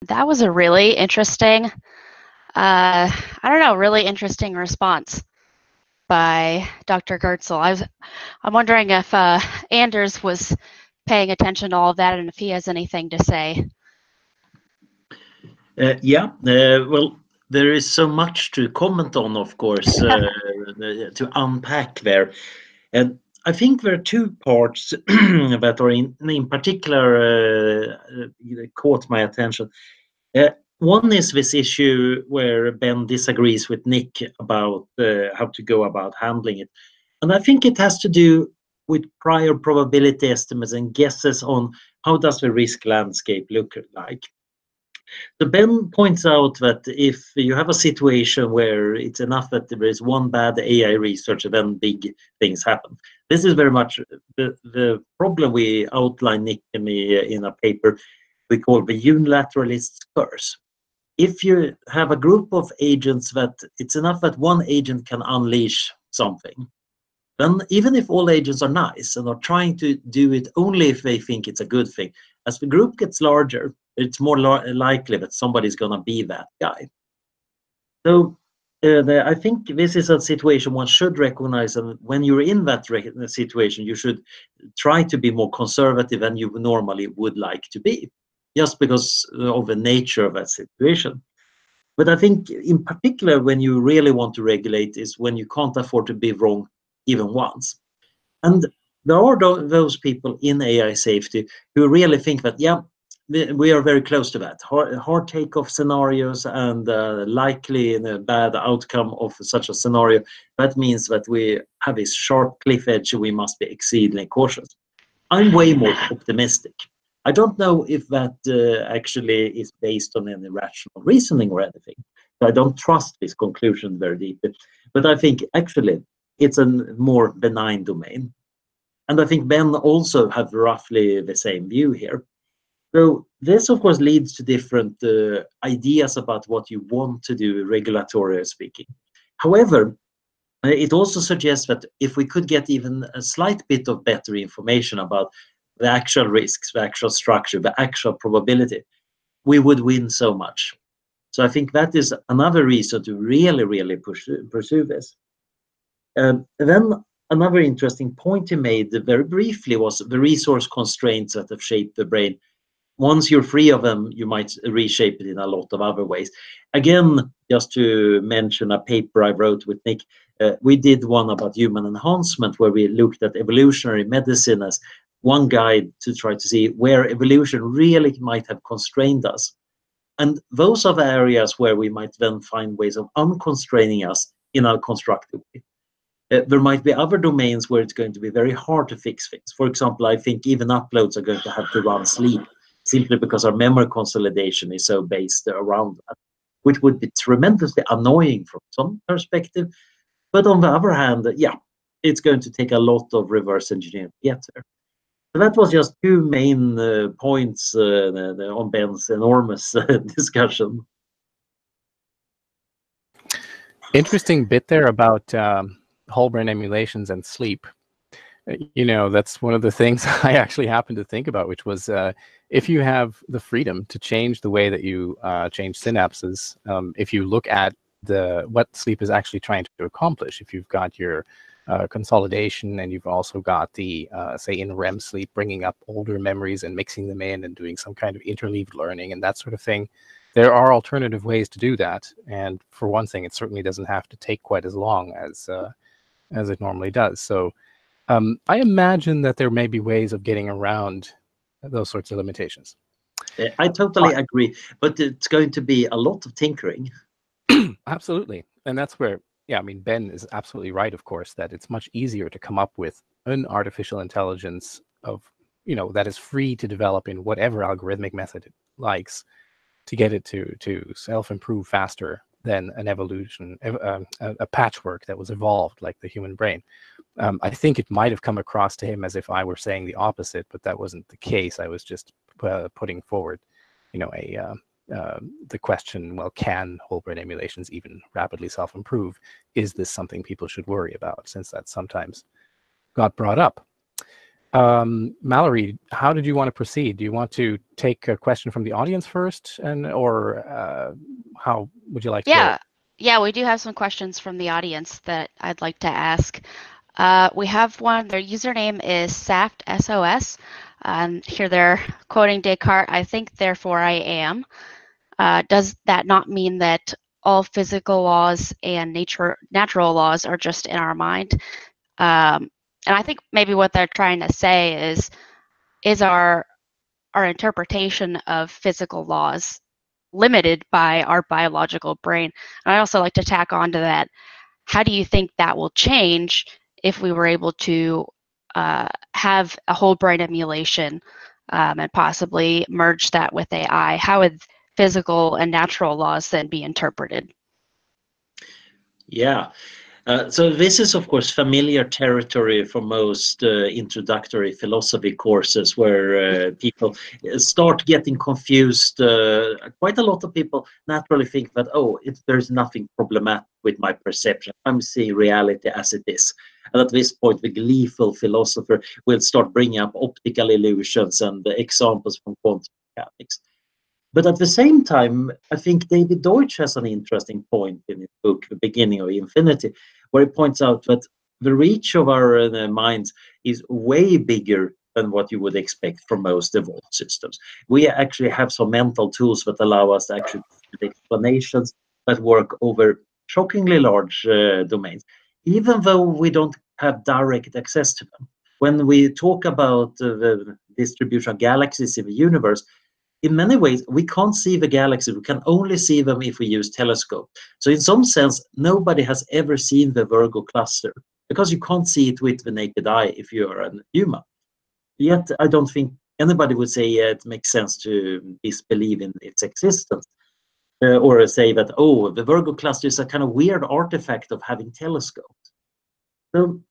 That was a really interesting, I don't know, really interesting response by Dr. Gertzel. I'm wondering if Anders was paying attention to all of that and if he has anything to say. Yeah, well, there is so much to comment on, of course, to unpack there. And I think there are two parts that are in particular caught my attention. One is this issue where Ben disagrees with Nick about how to go about handling it. And I think it has to do with prior probability estimates and guesses on how does the risk landscape look like. So Ben points out that if you have a situation where it's enough that there is one bad AI researcher, then big things happen. This is very much the problem we outline, Nick and me, in a paper we call the unilateralist curse. If you have a group of agents that it's enough that one agent can unleash something, then even if all agents are nice and are trying to do it only if they think it's a good thing, as the group gets larger, it's more likely that somebody's going to be that guy. So I think this is a situation one should recognize, and when you're in that situation, you should try to be more conservative than you normally would like to be, just because of the nature of that situation. But I think in particular, when you really want to regulate is when you can't afford to be wrong even once. And there are those people in AI safety who really think that, yeah, we are very close to that. Hard takeoff scenarios and likely in a bad outcome of such a scenario. That means that we have a sharp cliff edge. We must be exceedingly cautious. I'm way more optimistic. I don't know if that actually is based on any rational reasoning or anything. So I don't trust this conclusion very deeply. But I think actually it's a more benign domain. And I think Ben also have roughly the same view here. So this, of course, leads to different ideas about what you want to do, regulatory speaking. However, it also suggests that if we could get even a slight bit of better information about the actual risks, the actual structure, the actual probability, we would win so much. So I think that is another reason to really, really pursue this. Then another interesting point he made very briefly was the resource constraints that have shaped the brain. Once you're free of them, you might reshape it in a lot of other ways. Again, just to mention a paper I wrote with Nick, we did one about human enhancement where we looked at evolutionary medicine as one guide to try to see where evolution really might have constrained us. And those are the areas where we might then find ways of unconstraining us in a constructive way. There might be other domains where it's going to be very hard to fix things. For example, I think even uploads are going to have to run sleep simply because our memory consolidation is so based around that, which would be tremendously annoying from some perspective. But on the other hand, yeah, it's going to take a lot of reverse engineering to get there. So that was just two main points on Ben's enormous discussion. Interesting bit there about whole brain emulations and sleep. You know, that's one of the things I actually happened to think about, which was if you have the freedom to change the way that you change synapses, if you look at what sleep is actually trying to accomplish, if you've got your consolidation and you've also got the, say, in REM sleep, bringing up older memories and mixing them in and doing some kind of interleaved learning and that sort of thing, there are alternative ways to do that. And for one thing, it certainly doesn't have to take quite as long as it normally does. So I imagine that there may be ways of getting around those sorts of limitations. I totally agree, but it's going to be a lot of tinkering. Absolutely. And that's where, yeah, I mean, Ben is absolutely right, of course, that it's much easier to come up with an artificial intelligence of, you know, that is free to develop in whatever algorithmic method it likes to get it to self-improve faster than an evolution, a patchwork that was evolved like the human brain. I think it might have come across to him as if I were saying the opposite, but that wasn't the case. I was just putting forward, you know, the question, well, can whole brain emulations even rapidly self-improve? Is this something people should worry about, since that sometimes got brought up? Mallory, how did you want to proceed? Do you want to take a question from the audience first, or how would you like to go? Yeah, we do have some questions from the audience that I'd like to ask. We have one. Their username is Saft SOS. Here they're quoting Descartes, "I think, therefore I am." Does that not mean that all physical laws and natural laws are just in our mind? And I think maybe what they're trying to say is our interpretation of physical laws limited by our biological brain? And I also like to tack on to that, how do you think that will change if we were able to have a whole brain emulation and possibly merge that with AI? How would physical and natural laws then be interpreted? Yeah. So this is, of course, familiar territory for most introductory philosophy courses, where people start getting confused. Quite a lot of people naturally think that, oh, there's nothing problematic with my perception. I'm seeing reality as it is. And at this point, the gleeful philosopher will start bringing up optical illusions and examples from quantum mechanics. But at the same time, I think David Deutsch has an interesting point in his book, The Beginning of Infinity, where he points out that the reach of our minds is way bigger than what you would expect from most evolved systems. We actually have some mental tools that allow us to actually get explanations that work over shockingly large domains, even though we don't have direct access to them. When we talk about the distribution of galaxies in the universe, in many ways, we can't see the galaxy. We can only see them if we use telescope. So in some sense, nobody has ever seen the Virgo cluster because you can't see it with the naked eye if you're a human. Yet, I don't think anybody would say it makes sense to disbelieve in its existence, or say that, oh, the Virgo cluster is a kind of weird artifact of having telescopes. So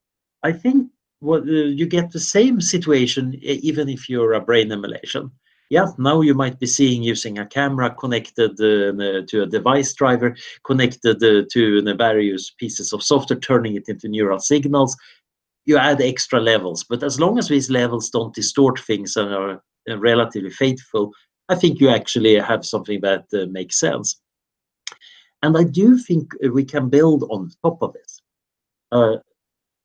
I think you get the same situation even if you're a brain emulation. Yeah, now you might be seeing using a camera connected to a device driver, connected to the various pieces of software, turning it into neural signals. You add extra levels, but as long as these levels don't distort things and are relatively faithful, I think you actually have something that makes sense. And I do think we can build on top of this.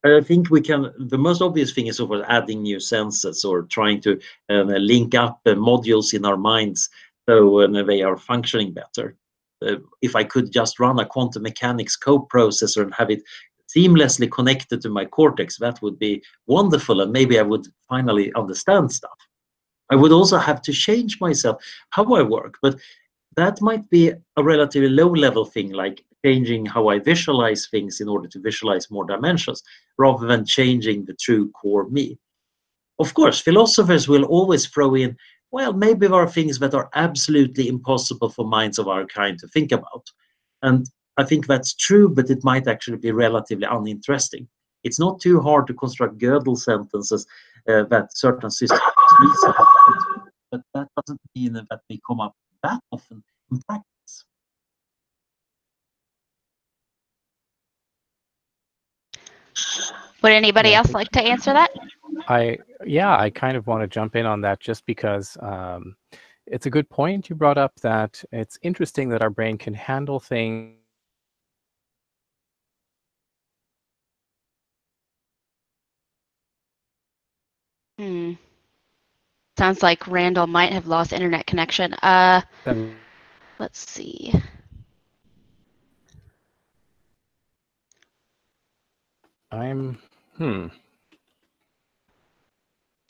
I think we can. The most obvious thing is, of course, adding new senses or trying to link up modules in our minds so they are functioning better. If I could just run a quantum mechanics co-processor and have it seamlessly connected to my cortex, that would be wonderful, and maybe I would finally understand stuff. I would also have to change myself, how I work, but that might be a relatively low-level thing, like changing how I visualize things in order to visualize more dimensions, rather than changing the true core me. Of course, philosophers will always throw in, well, maybe there are things that are absolutely impossible for minds of our kind to think about. And I think that's true, but it might actually be relatively uninteresting. It's not too hard to construct Gödel sentences that certain systems reason, but that doesn't mean that they come up that often in practice. Would anybody Yeah, I else think like to answer that? I kind of want to jump in on that just because it's a good point you brought up, that it's interesting that our brain can handle things. Hmm. Sounds like Randall might have lost internet connection. Let's see. Hmm.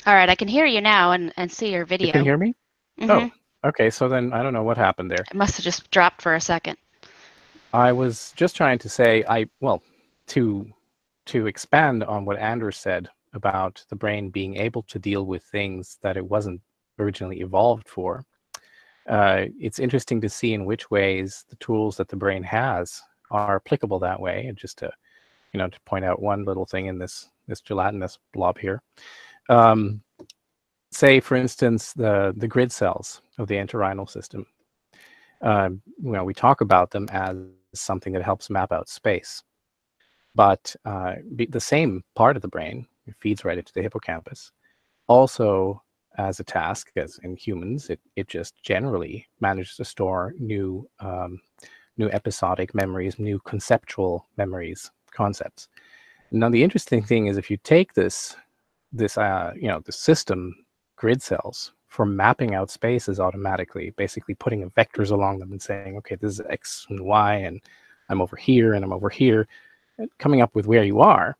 All right, I can hear you now and see your You video. can hear me? Mm-hmm. Oh, okay. So then I don't know what happened there. It must have just dropped for a second. I was just trying to say, to expand on what Anders said about the brain being able to deal with things that it wasn't originally evolved for. It's interesting to see in which ways the tools that the brain has are applicable that way. And just to, to point out one little thing in this gelatinous blob here. Say, for instance, the grid cells of the entorhinal system. We talk about them as something that helps map out space. But the same part of the brain, it feeds right into the hippocampus, also as a task, as in humans, it just generally manages to store new episodic memories, new conceptual memories, concepts. Now, the interesting thing is if you take this the system grid cells for mapping out spaces automatically, basically putting vectors along them and saying, okay, this is X and Y, and I'm over here and I'm over here, coming up with where you are.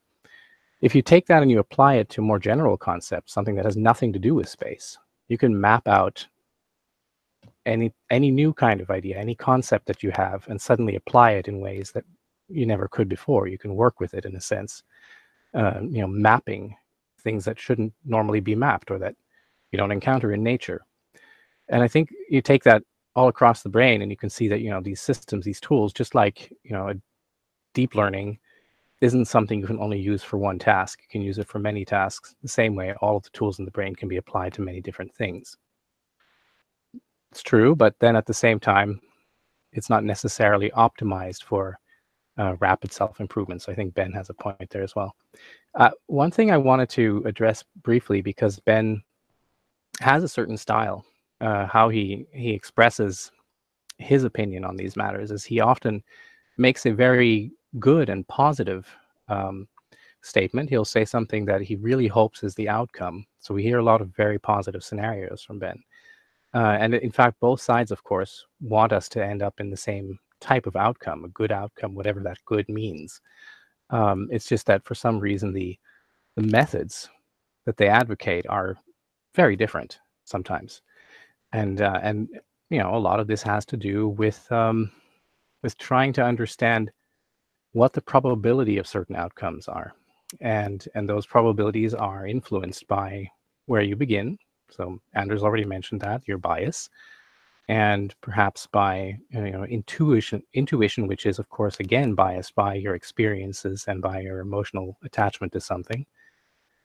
If you take that and you apply it to more general concepts, something that has nothing to do with space, you can map out any new kind of idea, any concept that you have, and suddenly apply it in ways that you never could before. You can work with it in a sense, mapping things that shouldn't normally be mapped or that you don't encounter in nature. And I think you take that all across the brain and you can see that, these systems, these tools, just like, a deep learning isn't something you can only use for one task. You can use it for many tasks. The same way, all of the tools in the brain can be applied to many different things. It's true, but then at the same time, it's not necessarily optimized for rapid self-improvement. So I think Ben has a point there as well. One thing I wanted to address briefly, because Ben has a certain style, how he expresses his opinion on these matters, is he often makes a very good and positive statement. He'll say something that he really hopes is the outcome. So we hear a lot of very positive scenarios from Ben. And in fact, both sides, of course, want us to end up in the same type of outcome, a good outcome, whatever that good means. It's just that for some reason, the methods that they advocate are very different sometimes. And a lot of this has to do with trying to understand what the probability of certain outcomes are. And those probabilities are influenced by where you begin. So Anders already mentioned that, your bias, and perhaps by intuition, which is, of course, again, biased by your experiences and by your emotional attachment to something.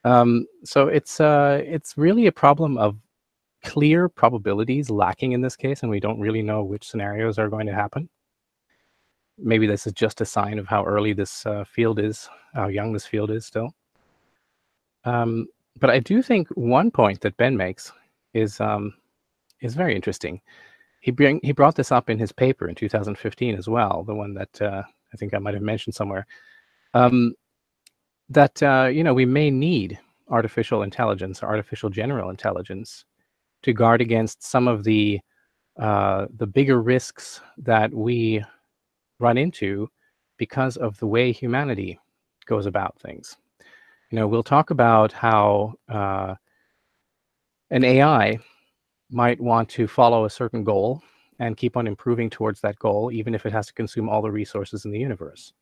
So it's really a problem of clear probabilities lacking in this case, and we don't really know which scenarios are going to happen. Maybe this is just a sign of how early this field is, how young this field is still. But I do think one point that Ben makes is very interesting. He brought this up in his paper in 2015 as well, the one that I think I might have mentioned somewhere. That we may need artificial intelligence, or artificial general intelligence, to guard against some of the bigger risks that we run into because of the way humanity goes about things. We'll talk about how an AI might want to follow a certain goal and keep on improving towards that goal, even if it has to consume all the resources in the universe.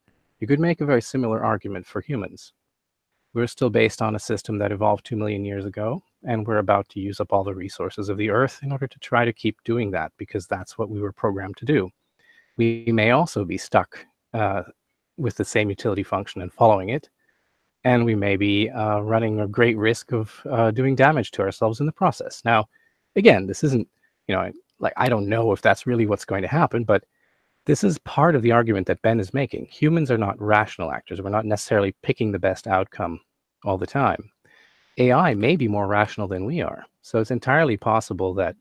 You could make a very similar argument for humans. We're still based on a system that evolved 2 million years ago, and we're about to use up all the resources of the Earth in order to try to keep doing that, because that's what we were programmed to do. We may also be stuck with the same utility function and following it, and we may be running a great risk of doing damage to ourselves in the process. Now, again, this isn't, I don't know if that's really what's going to happen, but this is part of the argument that Ben is making. Humans are not rational actors. We're not necessarily picking the best outcome all the time. AI may be more rational than we are. So it's entirely possible that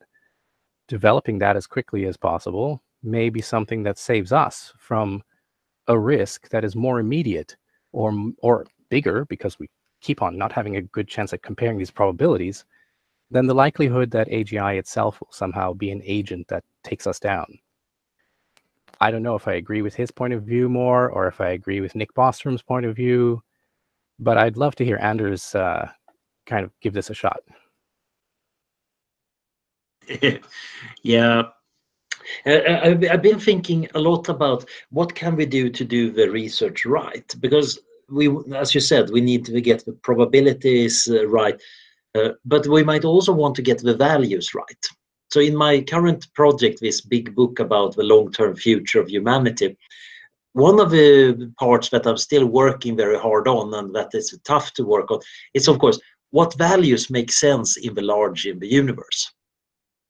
developing that as quickly as possible may be something that saves us from a risk that is more immediate or bigger, because we keep on not having a good chance at comparing these probabilities, than the likelihood that AGI itself will somehow be an agent that takes us down. I don't know if I agree with his point of view more, or if I agree with Nick Bostrom's point of view, but I'd love to hear Anders kind of give this a shot. Yeah. I've been thinking a lot about what can we do to do the research right, because we, as you said, we need to get the probabilities right, but we might also want to get the values right. So in my current project, this big book about the long-term future of humanity, one of the parts that I'm still working very hard on, and that is tough to work on, is, of course, what values make sense in the universe.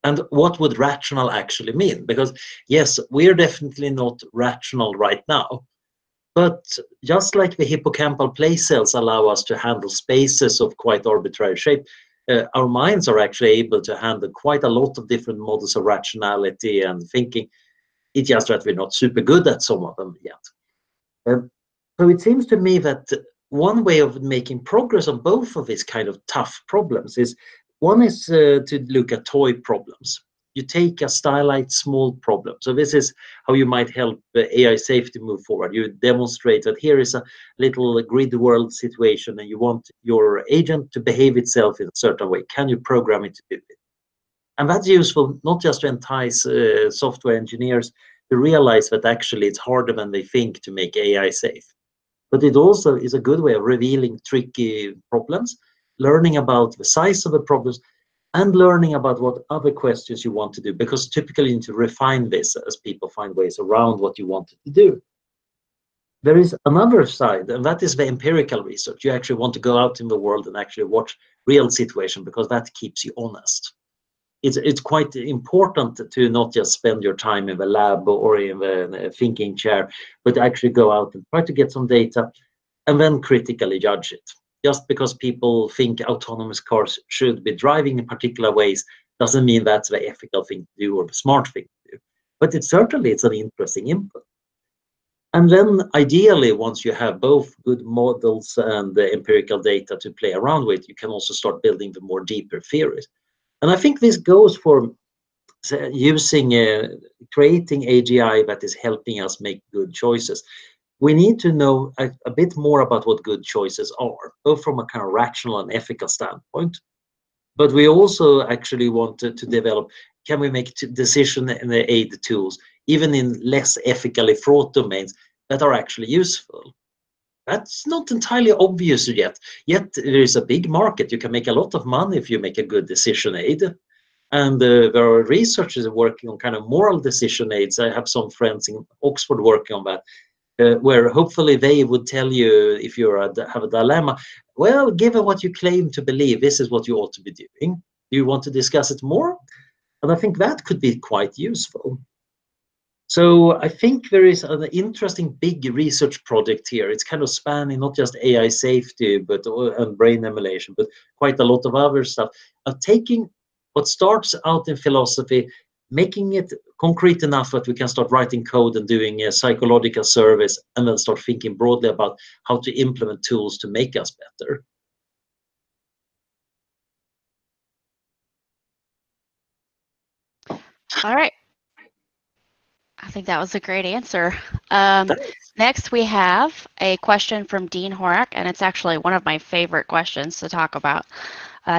And what would rational actually mean? Because yes, we're definitely not rational right now. But just like the hippocampal place cells allow us to handle spaces of quite arbitrary shape, our minds are actually able to handle quite a lot of different models of rationality and thinking. It's just that we're not super good at some of them yet. So it seems to me that one way of making progress on both of these kind of tough problems is one is to look at toy problems. You take a stylized small problem. So this is how you might help AI safety move forward. You demonstrate that here is a little grid world situation and you want your agent to behave itself in a certain way. Can you program it to do it? And that's useful not just to entice software engineers to realize that actually it's harder than they think to make AI safe. But it also is a good way of revealing tricky problems, learning about the size of the problems, and learning about what other questions you want to do, because typically you need to refine this as people find ways around what you wanted to do. There is another side, and that is the empirical research. You actually want to go out in the world and actually watch real situation, because that keeps you honest. It's quite important to not just spend your time in the lab or in the thinking chair, but actually go out and try to get some data and then critically judge it. Just because people think autonomous cars should be driving in particular ways doesn't mean that's the ethical thing to do or the smart thing to do. But it's an interesting input. And then ideally, once you have both good models and the empirical data to play around with, you can also start building the more deeper theories. And I think this goes for using creating AGI that is helping us make good choices. We need to know a bit more about what good choices are, both from a kind of rational and ethical standpoint. But we also actually want to develop, can we make decision aid tools, even in less ethically fraught domains, that are actually useful? That's not entirely obvious yet. Yet there is a big market. You can make a lot of money if you make a good decision aid. And there are researchers working on kind of moral decision aids. I have some friends in Oxford working on that, where hopefully they would tell you if you have a dilemma, well, given what you claim to believe, this is what you ought to be doing. Do you want to discuss it more? And I think that could be quite useful. So I think there is an interesting big research project here. It's kind of spanning not just AI safety and brain emulation, but quite a lot of other stuff. Of taking what starts out in philosophy, making it concrete enough that we can start writing code and doing a psychological service, and then start thinking broadly about how to implement tools to make us better. All right. I think that was a great answer. Next, we have a question from Dean Horak, and it's actually one of my favorite questions to talk about.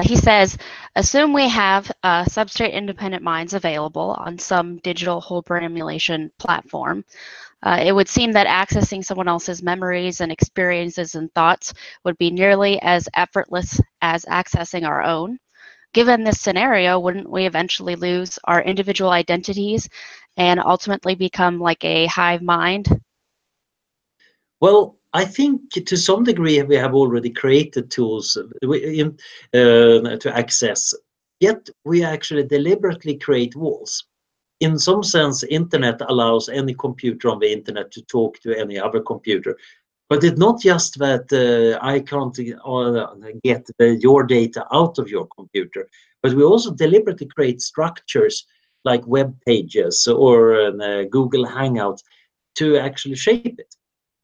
He says, assume we have substrate-independent minds available on some digital whole brain emulation platform. It would seem that accessing someone else's memories and experiences and thoughts would be nearly as effortless as accessing our own. Given this scenario, wouldn't we eventually lose our individual identities and ultimately become like a hive mind? Well, I think to some degree we have already created tools to access, yet we actually deliberately create walls. In some sense, internet allows any computer on the internet to talk to any other computer. But it's not just that I can't get your data out of your computer, but we also deliberately create structures like web pages or Google Hangouts to actually shape it.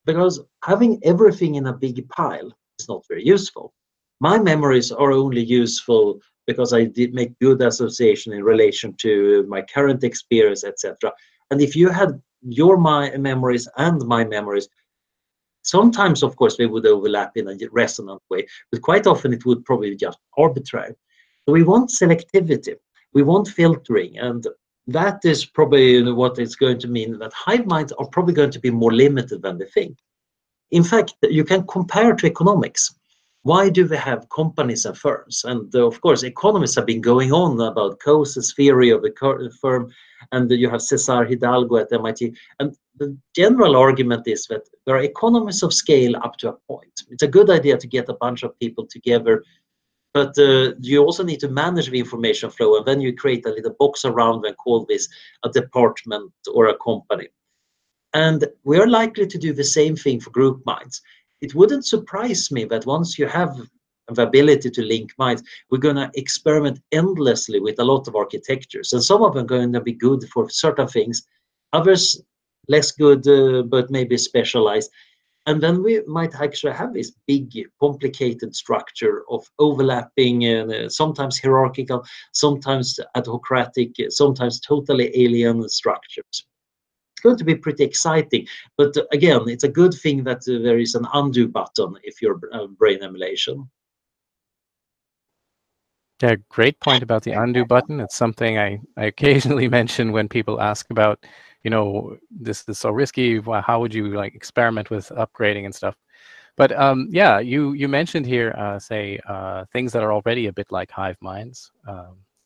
Because having everything in a big pile is not very useful. My memories are only useful because I did make good association in relation to my current experience, etc. And if you had your memories and my memories, sometimes, of course, they would overlap in a resonant way, but quite often it would probably be just arbitrary. So we want selectivity, we want filtering, and that is probably what it's going to mean that hive minds are probably going to be more limited than they think. In fact, you can compare to economics. Why do we have companies and firms? And of course, economists have been going on about Coase's theory of the firm, and you have Cesar Hidalgo at MIT. And the general argument is that there are economies of scale up to a point. It's a good idea to get a bunch of people together, but you also need to manage the information flow, and then you create a little box around and call this a department or a company. And we are likely to do the same thing for group minds. It wouldn't surprise me that once you have the ability to link minds, we're going to experiment endlessly with a lot of architectures. And some of them are going to be good for certain things, others less good, but maybe specialized. And then we might actually have this big, complicated structure of overlapping, sometimes hierarchical, sometimes autocratic, sometimes totally alien structures. It's going to be pretty exciting. But again, it's a good thing that there is an undo button if you're brain emulation. Yeah, great point about the undo button. It's something I occasionally mention when people ask about, this is so risky. How would you like experiment with upgrading and stuff? But yeah, you mentioned here, say, things that are already a bit like hive minds,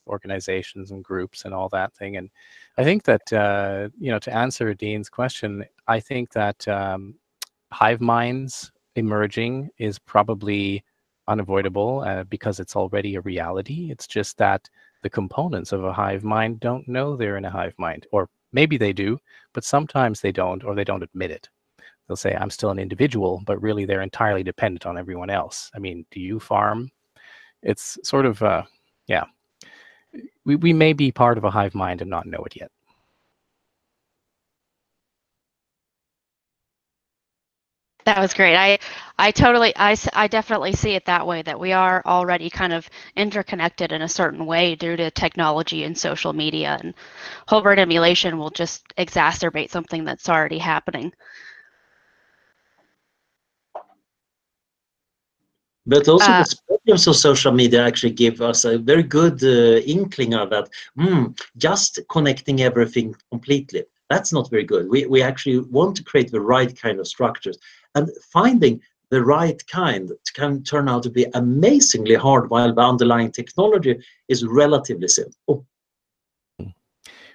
organizations and groups and all that thing. And I think that, to answer Dean's question, I think that hive minds emerging is probably unavoidable because it's already a reality. It's just that the components of a hive mind don't know they're in a hive mind, or maybe they do, but sometimes they don't, or they don't admit it. They'll say, I'm still an individual, but really they're entirely dependent on everyone else. I mean, do you farm? It's sort of, yeah, we may be part of a hive mind and not know it yet. That was great. I definitely see it that way, that we are already kind of interconnected in a certain way due to technology and social media, and whole brain emulation will just exacerbate something that's already happening. But also the problems of social media actually give us a very good inkling of that. Just connecting everything completely, that's not very good. We actually want to create the right kind of structures, and finding the right kind can turn out to be amazingly hard, while the underlying technology is relatively simple.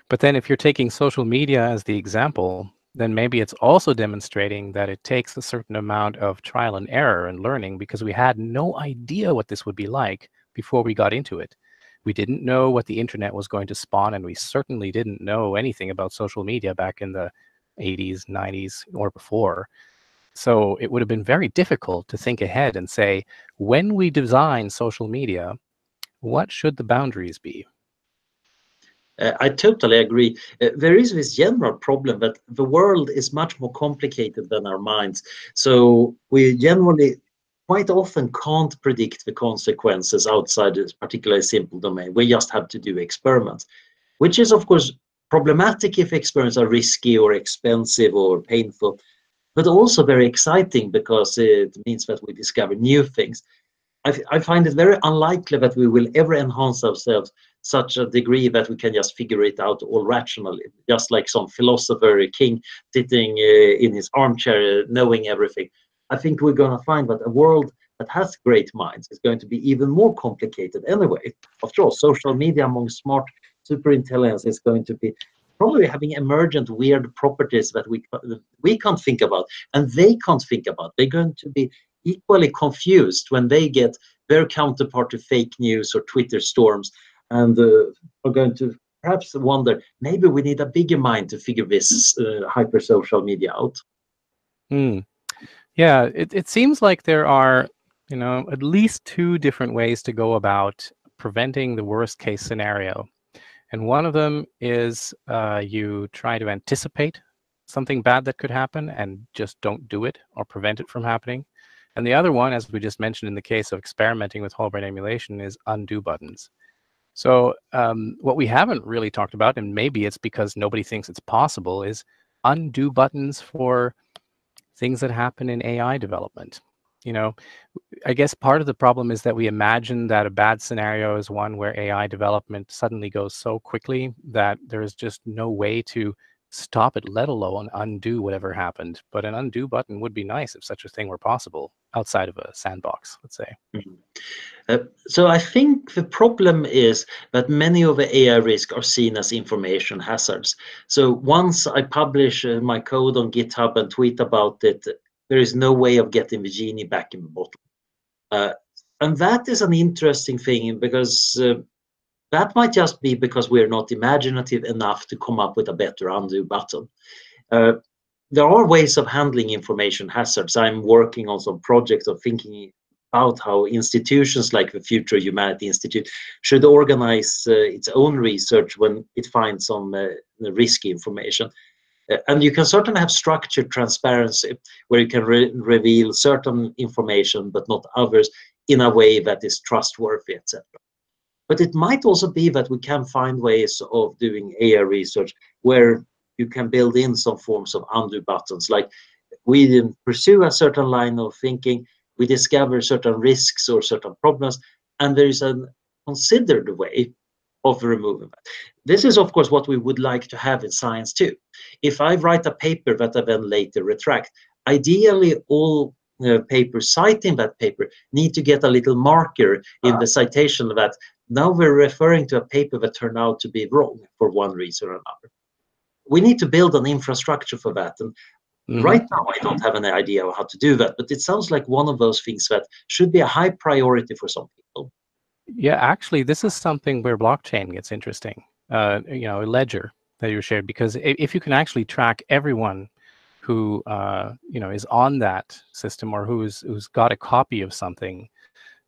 But then if you're taking social media as the example, then maybe it's also demonstrating that it takes a certain amount of trial and error and learning, because we had no idea what this would be like before we got into it. We didn't know what the internet was going to spawn, and we certainly didn't know anything about social media back in the 80s, 90s, or before. So it would have been very difficult to think ahead and say, when we design social media, what should the boundaries be? I totally agree. There is this general problem that the world is much more complicated than our minds. So we generally quite often can't predict the consequences outside this particularly simple domain. We just have to do experiments, which is, of course, problematic if experiments are risky or expensive or painful, but also very exciting because it means that we discover new things. I find it very unlikely that we will ever enhance ourselves such a degree that we can just figure it out all rationally, just like some philosopher king sitting in his armchair knowing everything. I think we're going to find that a world that has great minds is going to be even more complicated anyway. After all, social media among smart superintelligence is going to be probably having emergent weird properties that we can't think about and they can't think about. They're going to be equally confused when they get their counterpart to fake news or Twitter storms, and are going to perhaps wonder, maybe we need a bigger mind to figure this hyper social media out. Yeah, it seems like there are, at least two different ways to go about preventing the worst case scenario. And one of them is you try to anticipate something bad that could happen and just don't do it or prevent it from happening. And the other one, as we just mentioned in the case of experimenting with whole brain emulation, is undo buttons. So what we haven't really talked about, and maybe it's because nobody thinks it's possible, is undo buttons for things that happen in AI development. I guess part of the problem is that we imagine that a bad scenario is one where AI development suddenly goes so quickly that there is just no way to stop it, let alone undo whatever happened. But an undo button would be nice if such a thing were possible outside of a sandbox, let's say. So I think the problem is that many of the AI risks are seen as information hazards. So once I publish my code on GitHub and tweet about it, there is no way of getting the genie back in the bottle. And that is an interesting thing, because that might just be because we're not imaginative enough to come up with a better undo button. There are ways of handling information hazards. I'm working on some projects of thinking about how institutions like the Future Humanity Institute should organize its own research when it finds some risky information. And you can certainly have structured transparency where you can reveal certain information but not others in a way that is trustworthy, etc. But it might also be that we can find ways of doing AI research where you can build in some forms of undo buttons, like we pursue a certain line of thinking, we discover certain risks or certain problems, and there is a considered way of removing that. This is, of course, what we would like to have in science too. If I write a paper that I then later retract, ideally all papers citing that paper need to get a little marker in the citation that now we're referring to a paper that turned out to be wrong for one reason or another. We need to build an infrastructure for that. And right now, I don't have any idea how to do that, but it sounds like one of those things that should be a high priority for some people. Yeah, actually, this is something where blockchain gets interesting. A ledger that you shared, because if you can actually track everyone who is on that system or who's got a copy of something,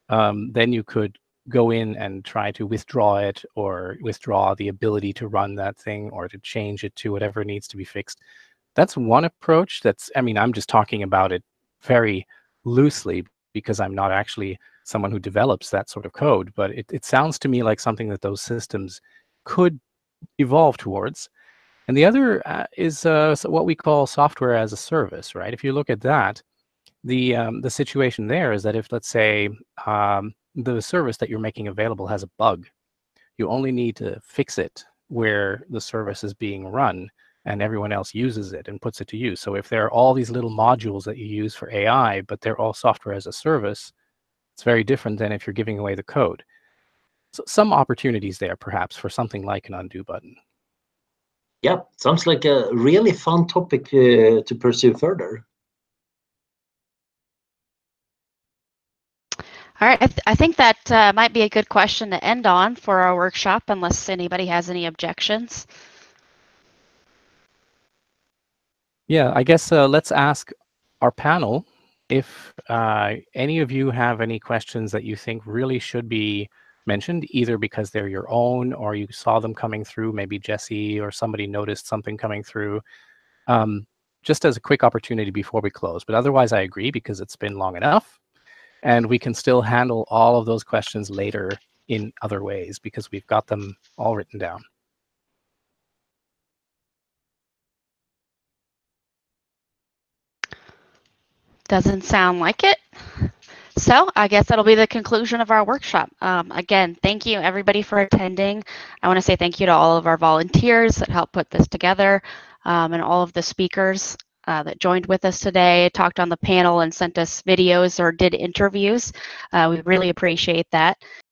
then you could go in and try to withdraw it or withdraw the ability to run that thing or to change it to whatever needs to be fixed. That's one approach. I'm just talking about it very loosely because I'm not actually someone who develops that sort of code, but it sounds to me like something that those systems could evolve towards. And the other is what we call software as a service, right? If you look at that, the situation there is that if, let's say, the service that you're making available has a bug, you only need to fix it where the service is being run and everyone else uses it and puts it to use. So if there are all these little modules that you use for AI, but they're all software as a service, it's very different than if you're giving away the code. So some opportunities there, perhaps, for something like an undo button. Yeah, sounds like a really fun topic to pursue further. All right, I think that might be a good question to end on for our workshop, unless anybody has any objections. Yeah, I guess let's ask our panel if any of you have any questions that you think really should be mentioned, either because they're your own or you saw them coming through, maybe Jesse or somebody noticed something coming through, just as a quick opportunity before we close. But otherwise, I agree, because it's been long enough. And we can still handle all of those questions later in other ways because we've got them all written down. Doesn't sound like it. So I guess that'll be the conclusion of our workshop. Again, thank you everybody for attending. I want to say thank you to all of our volunteers that helped put this together, and all of the speakers that joined with us today, talked on the panel and sent us videos or did interviews. We really appreciate that.